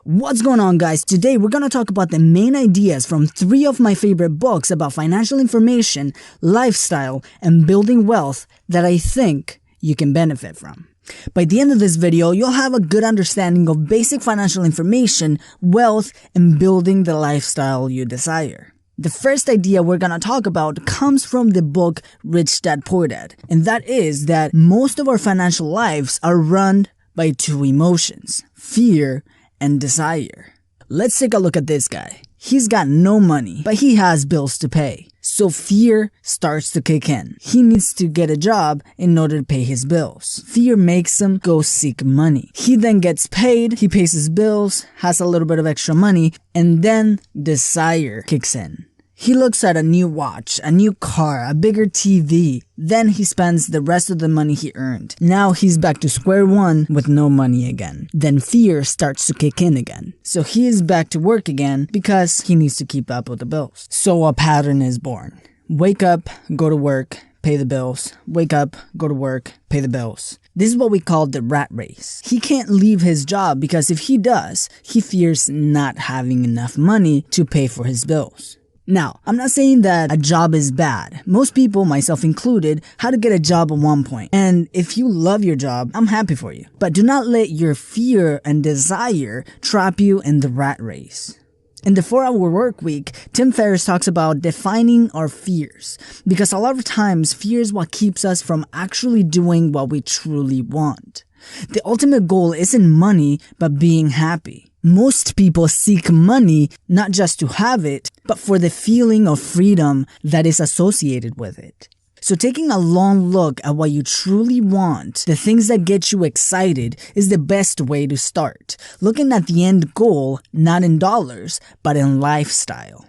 What's going on, guys? Today we're going to talk about the main ideas from 3 of my favorite books about financial information, lifestyle, and building wealth that I think you can benefit from. By the end of this video, you'll have a good understanding of basic financial information, wealth, and building the lifestyle you desire. The first idea we're going to talk about comes from the book Rich Dad Poor Dad, and that is that most of our financial lives are run by 2 emotions, fear and desire. Let's take a look at this guy. He's got no money, but he has bills to pay. So fear starts to kick in. He needs to get a job in order to pay his bills. Fear makes him go seek money. He then gets paid, he pays his bills, has a little bit of extra money, and then desire kicks in. He looks at a new watch, a new car, a bigger TV. Then he spends the rest of the money he earned. Now he's back to square one with no money again. Then fear starts to kick in again. So he is back to work again because he needs to keep up with the bills. So a pattern is born. Wake up, go to work, pay the bills. Wake up, go to work, pay the bills. This is what we call the rat race. He can't leave his job because if he does, he fears not having enough money to pay for his bills. Now, I'm not saying that a job is bad. Most people, myself included, had to get a job at one point. And if you love your job, I'm happy for you. But do not let your fear and desire trap you in the rat race. In the 4-Hour Workweek, Tim Ferris talks about defining our fears. Because a lot of times, fear is what keeps us from actually doing what we truly want. The ultimate goal isn't money, but being happy. Most people seek money not just to have it, but for the feeling of freedom that is associated with it. So taking a long look at what you truly want, the things that get you excited, is the best way to start. Looking at the end goal, not in dollars, but in lifestyle.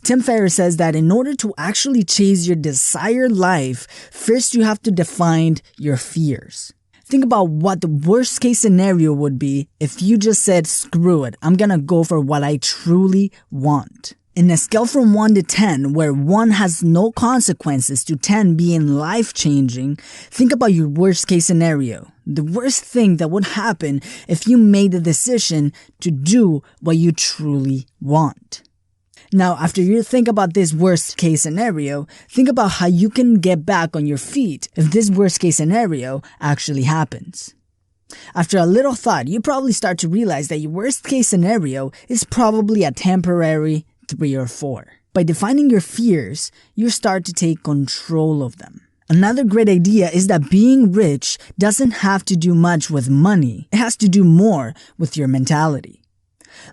Tim Ferris says that in order to actually chase your desired life, first you have to define your fears. Think about what the worst case scenario would be if you just said, screw it, I'm gonna go for what I truly want. In a scale from 1 to 10, where 1 has no consequences to 10 being life-changing, think about your worst case scenario. The worst thing that would happen if you made the decision to do what you truly want. Now, after you think about this worst case scenario, think about how you can get back on your feet if this worst case scenario actually happens. After a little thought, you probably start to realize that your worst case scenario is probably a temporary 3 or 4. By defining your fears, you start to take control of them. Another great idea is that being rich doesn't have to do much with money. It has to do more with your mentality.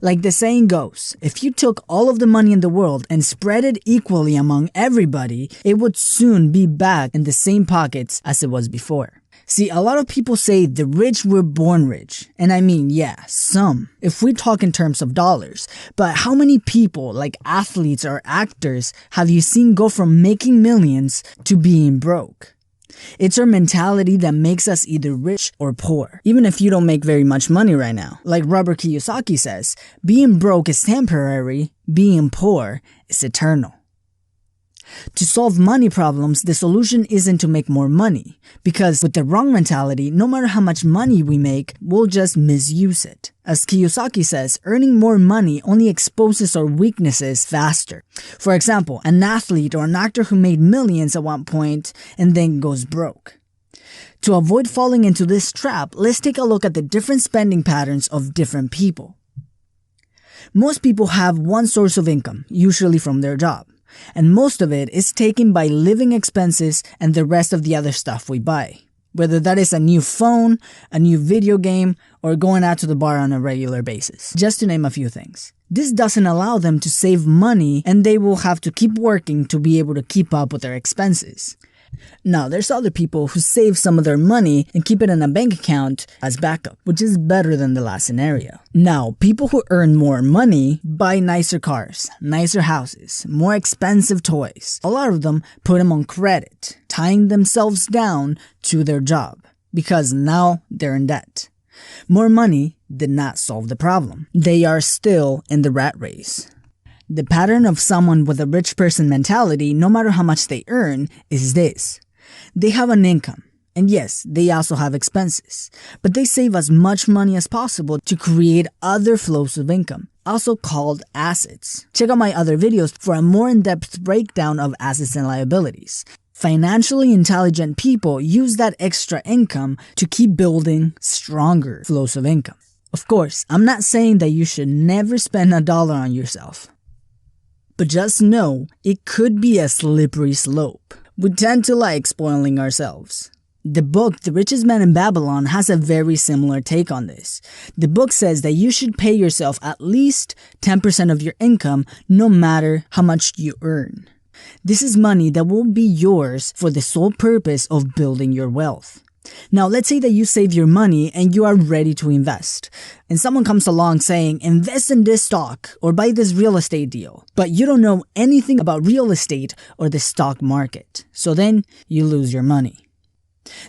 Like the saying goes, if you took all of the money in the world and spread it equally among everybody, it would soon be back in the same pockets as it was before. See, a lot of people say the rich were born rich. And I mean, yeah, some, if we talk in terms of dollars. But how many people, like athletes or actors, have you seen go from making millions to being broke? It's our mentality that makes us either rich or poor, even if you don't make very much money right now. Like Robert Kyosaki says, being broke is temporary, being poor is eternal. To solve money problems, the solution isn't to make more money, because with the wrong mentality, no matter how much money we make, we'll just misuse it. As Kyosaki says, earning more money only exposes our weaknesses faster. For example, an athlete or an actor who made millions at one point and then goes broke. To avoid falling into this trap, let's take a look at the different spending patterns of different people. Most people have one source of income, usually from their job. And most of it is taken by living expenses and the rest of the other stuff we buy. Whether that is a new phone, a new video game, or going out to the bar on a regular basis. Just to name a few things. This doesn't allow them to save money, and they will have to keep working to be able to keep up with their expenses. Now, there's other people who save some of their money and keep it in a bank account as backup, which is better than the last scenario. Now, people who earn more money buy nicer cars, nicer houses, more expensive toys. A lot of them put them on credit, tying themselves down to their job, because now they're in debt. More money did not solve the problem. They are still in the rat race. The pattern of someone with a rich person mentality, no matter how much they earn, is this. They have an income. And yes, they also have expenses, but they save as much money as possible to create other flows of income, also called assets. Check out my other videos for a more in-depth breakdown of assets and liabilities. Financially intelligent people use that extra income to keep building stronger flows of income. Of course, I'm not saying that you should never spend $1 on yourself, but just know it could be a slippery slope. We tend to like spoiling ourselves. The book, The Richest Man in Babylon, has a very similar take on this. The book says that you should pay yourself at least 10% of your income no matter how much you earn. This is money that will be yours for the sole purpose of building your wealth. Now, let's say that you save your money and you are ready to invest. And someone comes along saying, invest in this stock or buy this real estate deal. But you don't know anything about real estate or the stock market. So then you lose your money.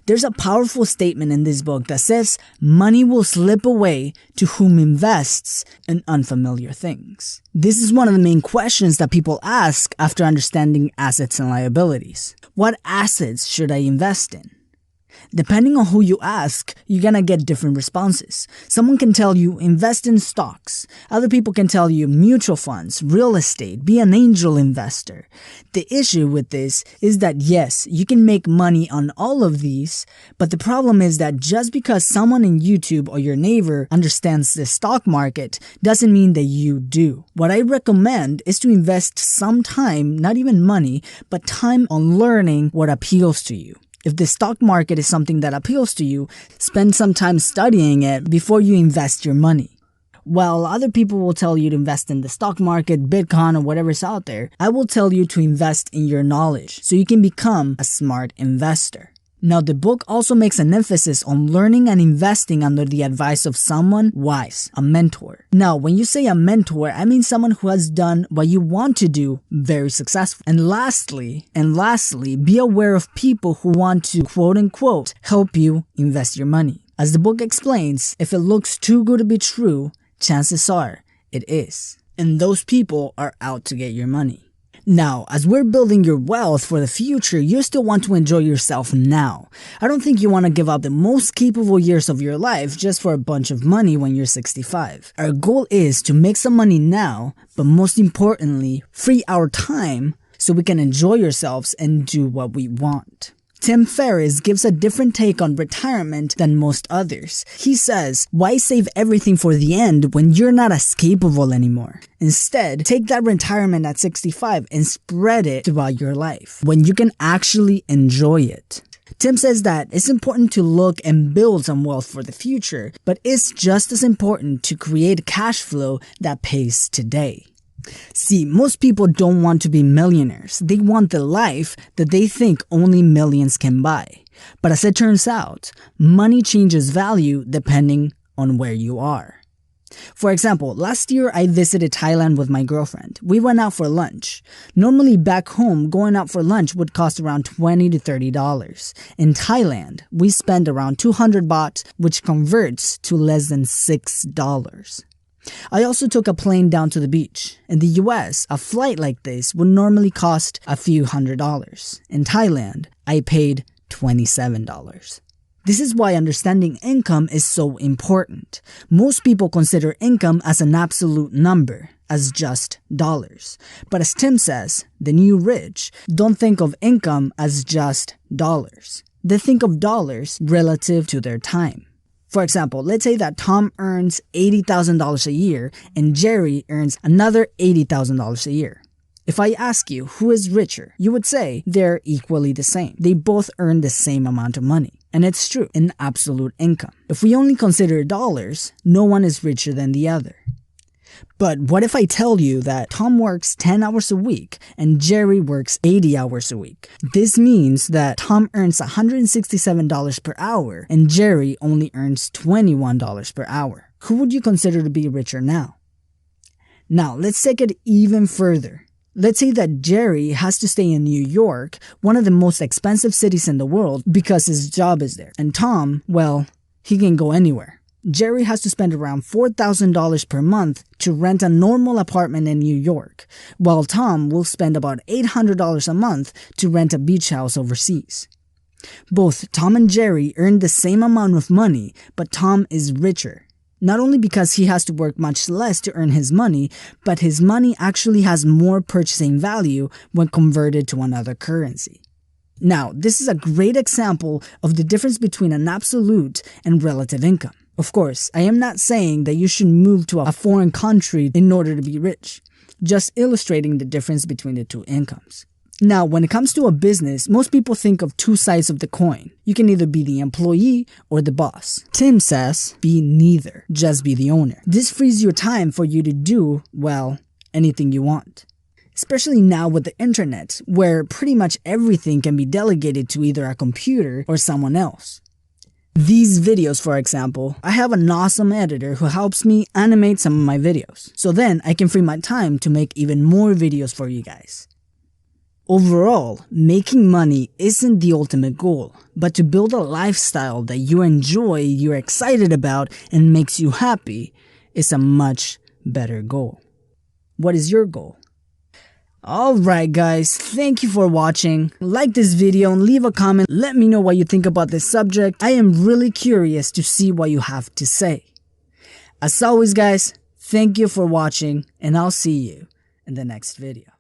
There's a powerful statement in this book that says money will slip away to whom invests in unfamiliar things. This is one of the main questions that people ask after understanding assets and liabilities. What assets should I invest in? Depending on who you ask, you're gonna get different responses. Someone can tell you invest in stocks. Other people can tell you mutual funds, real estate, be an angel investor. The issue with this is that yes, you can make money on all of these, but the problem is that just because someone in YouTube or your neighbor understands the stock market doesn't mean that you do. What I recommend is to invest some time, not even money, but time on learning what appeals to you. If the stock market is something that appeals to you, spend some time studying it before you invest your money. While other people will tell you to invest in the stock market, Bitcoin, or whatever's out there, I will tell you to invest in your knowledge so you can become a smart investor. Now, the book also makes an emphasis on learning and investing under the advice of someone wise, a mentor. Now, when you say a mentor, I mean someone who has done what you want to do very successfully. And lastly, be aware of people who want to, quote unquote, help you invest your money. As the book explains, if it looks too good to be true, chances are it is. And those people are out to get your money. Now, as we're building your wealth for the future, you still want to enjoy yourself now. I don't think you want to give up the most capable years of your life just for a bunch of money when you're 65. Our goal is to make some money now, but most importantly, free our time so we can enjoy ourselves and do what we want. Tim Ferris gives a different take on retirement than most others. He says, why save everything for the end when you're not as capable anymore? Instead, take that retirement at 65 and spread it throughout your life, when you can actually enjoy it. Tim says that it's important to look and build some wealth for the future, but it's just as important to create cash flow that pays today. See, most people don't want to be millionaires. They want the life that they think only millions can buy. But as it turns out, money changes value depending on where you are. For example, last year I visited Thailand with my girlfriend. We went out for lunch. Normally back home, going out for lunch would cost around $20 to $30. In Thailand, we spent around 200 baht, which converts to less than $6. I also took a plane down to the beach. In the US, a flight like this would normally cost a few $100s. In Thailand, I paid $27. This is why understanding income is so important. Most people consider income as an absolute number, as just dollars. But as Tim says, the new rich don't think of income as just dollars. They think of dollars relative to their time. For example, let's say that Tom earns $80,000 a year and Jerry earns another $80,000 a year. If I ask you who is richer, you would say they're equally the same. They both earn the same amount of money. And it's true, in absolute income. If we only consider dollars, no one is richer than the other. But what if I tell you that Tom works 10 hours a week and Jerry works 80 hours a week? This means that Tom earns $167 per hour and Jerry only earns $21 per hour. Who would you consider to be richer now? Now, let's take it even further. Let's say that Jerry has to stay in New York, one of the most expensive cities in the world, because his job is there. And Tom, well, he can go anywhere. Jerry has to spend around $4,000 per month to rent a normal apartment in New York, while Tom will spend about $800 a month to rent a beach house overseas. Both Tom and Jerry earn the same amount of money, but Tom is richer. Not only because he has to work much less to earn his money, but his money actually has more purchasing value when converted to another currency. Now, this is a great example of the difference between an absolute and relative income. Of course, I am not saying that you should move to a foreign country in order to be rich, just illustrating the difference between the two incomes. Now, when it comes to a business, most people think of two sides of the coin. You can either be the employee or the boss. Tim says, be neither, just be the owner. This frees your time for you to do, well, anything you want. Especially now with the internet, where pretty much everything can be delegated to either a computer or someone else. These videos, for example, I have an awesome editor who helps me animate some of my videos. So then I can free my time to make even more videos for you guys. Overall, making money isn't the ultimate goal, but to build a lifestyle that you enjoy, you're excited about, and makes you happy is a much better goal. What is your goal? Alright guys, thank you for watching. Like this video and leave a comment. Let me know what you think about this subject. I am really curious to see what you have to say. As always guys, thank you for watching and I'll see you in the next video.